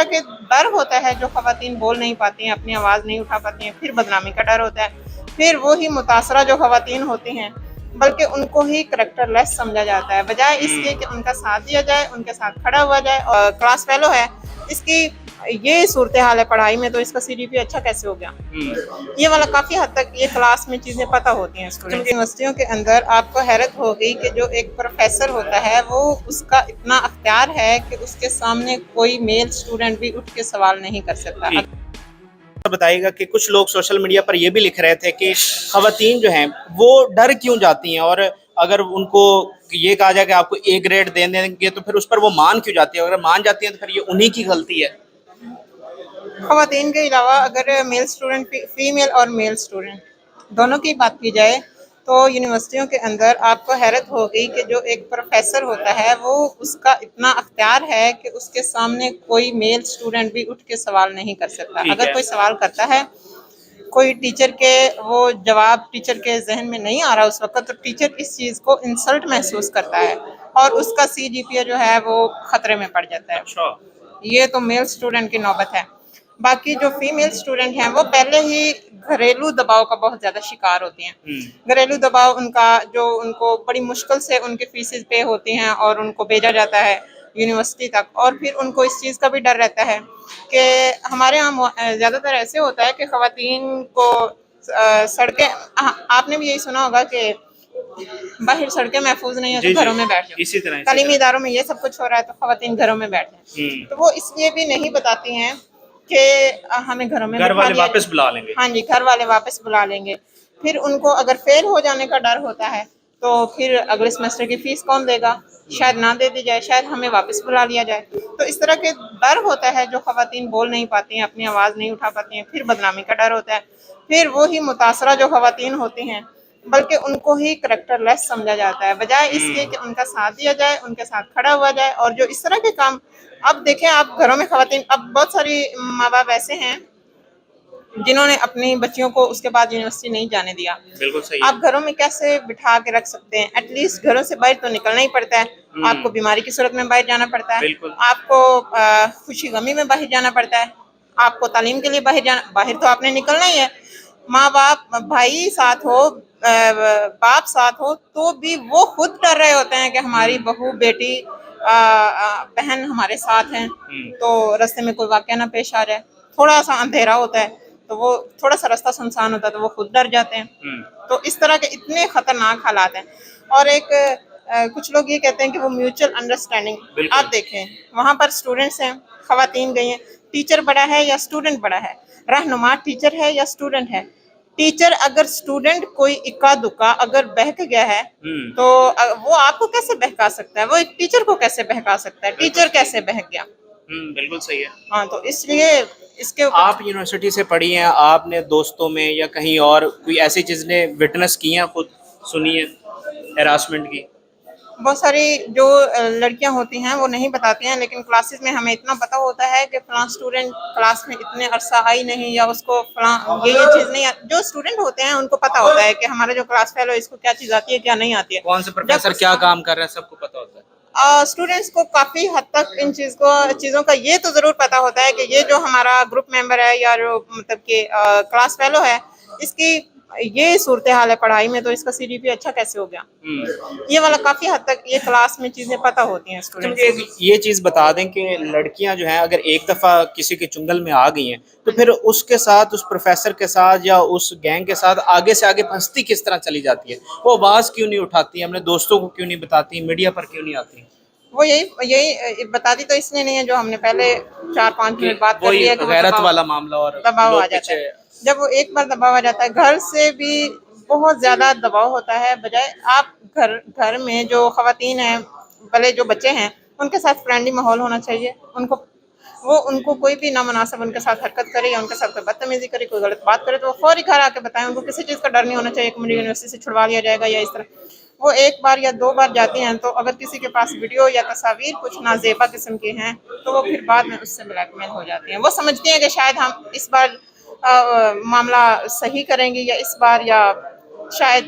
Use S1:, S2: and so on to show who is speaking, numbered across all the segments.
S1: طرح کے ڈر ہوتا ہے جو خواتین بول نہیں پاتی ہیں، اپنی آواز نہیں اٹھا پاتی ہیں، پھر بدنامی کا ڈر ہوتا ہے، پھر وہی متاثرہ جو خواتین ہوتی ہیں بلکہ ان کو ہی کریکٹر لیس سمجھا جاتا ہے، بجائے اس کے کہ ان کا ساتھ دیا جائے، ان کے ساتھ کھڑا ہوا جائے۔ اور کلاس فیلو ہے، اس کی یہ صورتحال ہے پڑھائی میں، تو اس کا CGPA اچھا کیسے ہو گیا؟ یہ والا کافی حد تک یہ کلاس میں چیزیں پتہ ہوتی ہیں اسٹوڈنٹ۔ یونیورسٹیوں کے اندر آپ کو حیرت ہوگی کہ جو ایک پروفیسر ہوتا ہے وہ اس کا اتنا اختیار ہے کہ اس کے سامنے کوئی میل اسٹوڈنٹ بھی اٹھ کے سوال نہیں کر سکتا۔
S2: بتائیے گا کہ کچھ لوگ سوشل میڈیا پر یہ بھی لکھ رہے تھے کہ خواتین جو ہیں وہ ڈر کیوں جاتی ہیں، اور اگر ان کو یہ کہا جائے کہ آپ کو A گریڈ دے دیں گے تو پھر اس پر وہ مان کیوں جاتی ہے؟ اگر مان جاتی ہیں تو پھر یہ انہی کی غلطی ہے۔
S1: خواتین کے علاوہ اگر میل اسٹوڈنٹ، فیمیل اور میل اسٹوڈنٹ دونوں کی بات کی جائے تو یونیورسٹیوں کے اندر آپ کو حیرت ہوگی کہ جو ایک پروفیسر ہوتا ہے وہ اس کا اتنا اختیار ہے کہ اس کے سامنے کوئی میل اسٹوڈنٹ بھی اٹھ کے سوال نہیں کر سکتا۔ اگر کوئی سوال کرتا ہے، کوئی ٹیچر کے وہ جواب ٹیچر کے ذہن میں نہیں آ رہا اس وقت، تو ٹیچر اس چیز کو انسلٹ محسوس کرتا ہے اور اس کا CGPA جو ہے وہ خطرے میں پڑ جاتا ہے۔ یہ تو میل اسٹوڈنٹ کی نوبت ہے۔ باقی جو فیمیل اسٹوڈنٹ ہیں وہ پہلے ہی گھریلو دباؤ کا بہت زیادہ شکار ہوتی ہیں۔ گھریلو دباؤ ان کا جو ان کو بڑی مشکل سے ان کی فیسز پے ہوتی ہیں اور ان کو بھیجا جاتا ہے یونیورسٹی تک، اور پھر ان کو اس چیز کا بھی ڈر رہتا ہے کہ ہمارے ہاں زیادہ تر ایسے ہوتا ہے کہ خواتین کو سڑکیں، آپ نے بھی یہی سنا ہوگا کہ باہر سڑکیں محفوظ نہیں ہیں تو گھروں میں بیٹھ جاؤ۔
S2: اسی طرح
S1: تعلیمی اداروں میں یہ سب کچھ ہو رہا ہے تو خواتین گھروں میں بیٹھ جائیں، تو وہ اس لیے بھی نہیں بتاتی ہیں کہ ہمیں گھروں میں
S2: گھر والے واپس بلا لیں گے۔
S1: ہاں جی، گھر والے واپس بلا لیں گے۔ پھر ان کو اگر فیل ہو جانے کا ڈر ہوتا ہے تو پھر اگلے سیمسٹر کی فیس کون دے گا؟ شاید نہ دے دی جائے، شاید ہمیں واپس بلا لیا جائے۔ تو اس طرح کے ڈر ہوتا ہے جو خواتین بول نہیں پاتی ہیں، اپنی آواز نہیں اٹھا پاتی ہیں، پھر بدنامی کا ڈر ہوتا ہے، پھر وہی متاثرہ جو خواتین ہوتی ہیں بلکہ ان کو ہی کریکٹر لیس سمجھا جاتا ہے، بجائے اس کے کہ ان کا ساتھ دیا جائے، ان کے ساتھ کھڑا ہوا جائے۔ اور جو اس طرح کے کام اب دیکھیں آپ گھروں میں خواتین، اب بہت ساری ماں باپ ایسے ہیں جنہوں نے اپنی بچیوں کو اس کے بعد یونیورسٹی نہیں جانے دیا۔
S2: بالکل صحیح۔
S1: آپ گھروں میں کیسے بٹھا کے رکھ سکتے ہیں؟ ایٹ لیسٹ گھروں سے باہر تو نکلنا ہی پڑتا ہے، آپ کو بیماری کی صورت میں باہر جانا پڑتا ہے، آپ کو خوشی غمی میں باہر جانا پڑتا ہے، آپ کو تعلیم کے لیے باہر تو آپ نے نکلنا ہی ہے۔ ماں باپ، بھائی ساتھ ہو، باپ ساتھ ہو تو بھی وہ خود ڈر رہے ہوتے ہیں کہ ہماری بہو، بیٹی، بہن ہمارے ساتھ ہیں تو راستے میں کوئی واقعہ نہ پیش آ جائے۔ تھوڑا سا اندھیرا ہوتا ہے تو وہ تھوڑا سا راستہ سنسان ہوتا ہے تو وہ خود ڈر جاتے ہیں۔ تو اس طرح کے اتنے خطرناک حالات ہیں۔ اور ایک کچھ لوگ یہ کہتے ہیں کہ وہ میوچل انڈرسٹینڈنگ، آپ دیکھیں وہاں پر اسٹوڈنٹس ہیں، خواتین گئی ہیں، ٹیچر بڑا ہے یا اسٹوڈنٹ بڑا ہے، رہنما ٹیچر ہے یا اسٹوڈنٹ ہے، ٹیچر اگر اسٹوڈنٹ کوئی اکا دکا اگر بہک گیا ہے تو وہ آپ کو کیسے بہکا سکتا ہے؟ وہ ایک ٹیچر کو کیسے بہکا سکتا ہے؟ ٹیچر کیسے بہک گیا؟
S2: بالکل صحیح ہے۔
S1: ہاں، تو اس لیے اس کے
S2: آپ یونیورسٹی سے پڑھی ہیں، آپ نے دوستوں میں یا کہیں اور کوئی ایسی چیز نے وٹنس کی ہیں، خود سنی ہے ہراسمنٹ کی؟
S1: بہت ساری جو لڑکیاں ہوتی ہیں وہ نہیں بتاتی ہیں، لیکن کلاسز میں ہمیں اتنا پتہ ہوتا ہے کہ فلاں اسٹوڈنٹ کلاس میں اتنے عرصہ آئی نہیں، یا اس کو فلاں یہ چیز نہیں آتی۔ جو اسٹوڈنٹ ہوتے ہیں ان کو پتہ ہوتا ہے کہ ہمارا جو کلاس فیلو اس کو کیا چیز آتی ہے، کیا نہیں آتی ہے،
S2: کون سے پروفیسر کیا کام کر رہا ہے، سب کو پتہ ہوتا ہے۔
S1: اسٹوڈنٹس کو کافی حد تک ان چیزوں کا یہ تو ضرور پتہ ہوتا ہے کہ یہ جو ہمارا گروپ ممبر ہے یا جو مطلب کہ کلاس فیلو ہے، اس کی یہ صورتحال ہے پڑھائی میں، تو اس کا CGPA اچھا کیسے ہو گیا؟ یہ والا کافی حد تک یہ کلاس میں چیزیں پتہ ہوتی ہیں اسٹوڈنٹس۔
S2: یہ چیز بتا دیں کہ لڑکیاں جو ہیں اگر ایک دفعہ کسی کے چنگل میں آ گئی ہیں تو پھر اس کے ساتھ، اس پروفیسر کے ساتھ یا اس گینگ کے ساتھ آگے سے آگے پھنستی کس طرح چلی جاتی ہے؟ وہ آواز کیوں نہیں اٹھاتی، اپنے دوستوں کو کیوں نہیں بتاتی، میڈیا پر کیوں نہیں آتی؟
S1: وہ یہی بتاتی تو اس لیے نہیں ہے جو ہم نے پہلے 4-5 منٹ بات کر لیا کہ
S2: غیرت والا معاملہ اور
S1: دباؤ آ جاتا ہے۔ جب وہ ایک بار دباؤ آ جاتا ہے، گھر سے بھی بہت زیادہ دباؤ ہوتا ہے، بجائے آپ گھر میں جو خواتین ہیں، بھلے جو بچے ہیں، ان کے ساتھ فرینڈلی ماحول ہونا چاہیے۔ ان کو کوئی بھی نامناسب ان کے ساتھ حرکت کرے یا ان کے ساتھ کوئی بدتمیزی کرے، کوئی غلط بات کرے تو وہ فوری گھر آ کے بتائیں۔ ان کو کسی چیز کا ڈر نہیں ہونا چاہیے کہ مجھے یونیورسٹی سے چھڑوا لیا جائے گا یا اس طرح۔ وہ ایک بار یا 2 بار جاتی ہیں تو اگر کسی کے پاس ویڈیو یا تصاویر کچھ نازیبا قسم کی ہیں تو وہ پھر بعد میں اس سے بلیک میل ہو جاتی ہیں۔ وہ سمجھتی ہیں کہ شاید ہم اس بار معاملہ صحیح کریں گے یا اس بار، یا شاید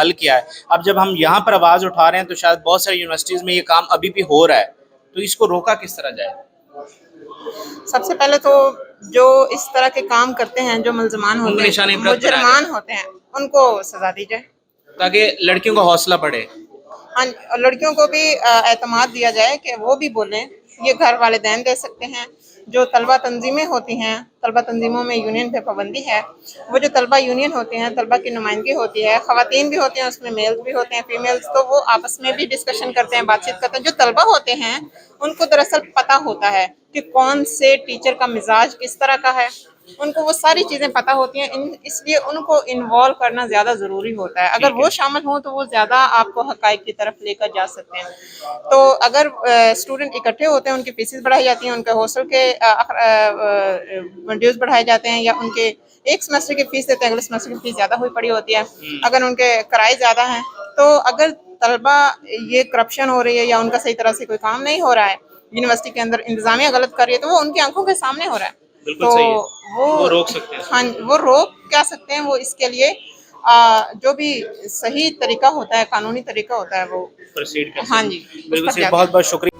S2: حل کیا ہے؟ اب جب ہم یہاں پر آواز اٹھا رہے ہیں تو شاید بہت ساری یونیورسٹیز میں یہ کام ابھی بھی ہو رہا ہے، تو اس کو روکا کس طرح جائے؟
S1: سب سے پہلے تو جو اس طرح کے کام کرتے ہیں، جو ملزمان
S2: ان کو
S1: ہوتے
S2: نشان
S1: ہیں،
S2: عبرت بنایا
S1: مجرمان ہوتے ہیں، ان کو سزا دی جائے
S2: تاکہ لڑکیوں کا حوصلہ بڑھے۔
S1: ہاں، اور لڑکیوں کو بھی اعتماد دیا جائے کہ وہ بھی بولیں۔ یہ گھر والدین دے سکتے ہیں، جو طلبہ تنظیمیں ہوتی ہیں، طلبہ تنظیموں میں یونین پہ پابندی ہے، وہ جو طلبہ یونین ہوتے ہیں، طلبہ کی نمائندگی ہوتی ہے، خواتین بھی ہوتے ہیں اس میں، میلز بھی ہوتے ہیں، فیمیلز، تو وہ آپس میں بھی ڈسکشن کرتے ہیں، بات چیت کرتے ہیں۔ جو طلبہ ہوتے ہیں ان کو دراصل پتہ ہوتا ہے کہ کون سے ٹیچر کا مزاج کس طرح کا ہے، ان کو وہ ساری چیزیں پتہ ہوتی ہیں، اس لیے ان کو انوالو کرنا زیادہ ضروری ہوتا ہے۔ اگر وہ شامل ہوں تو وہ زیادہ آپ کو حقائق کی طرف لے کر جا سکتے ہیں۔ تو اگر اسٹوڈنٹ اکٹھے ہوتے ہیں، ان کی فیسز بڑھائی جاتی ہیں، ان کے ہاسٹل کے ڈیوز بڑھائے جاتے ہیں، یا ان کے ایک سیمسٹر کی فیس دیتے ہیں، اگلے سیمسٹر کی فیس زیادہ ہوئی پڑی ہوتی ہے، اگر ان کے کرائے زیادہ ہیں، تو اگر طلبہ یہ کرپشن ہو رہی ہے یا ان کا صحیح طرح سے کوئی کام نہیں ہو رہا ہے، یونیورسٹی کے اندر انتظامیہ غلط کر رہی ہے، تو وہ ان کی آنکھوں کے سامنے ہو رہا ہے،
S2: بالکل
S1: تو
S2: صحیح ہے، وہ روک سکتے ہیں۔
S1: ہاں، وہ روک کیا سکتے ہیں، وہ اس کے لیے جو بھی صحیح طریقہ ہوتا ہے، قانونی طریقہ ہوتا ہے، وہ
S2: پروسیڈ کر
S1: ہاں
S2: سکتے
S1: جی
S2: ہیں۔
S1: اس
S2: بالکل
S1: پر
S2: صحیح،
S1: جاتے
S2: بہت
S1: ہیں۔
S2: بہت شکریہ۔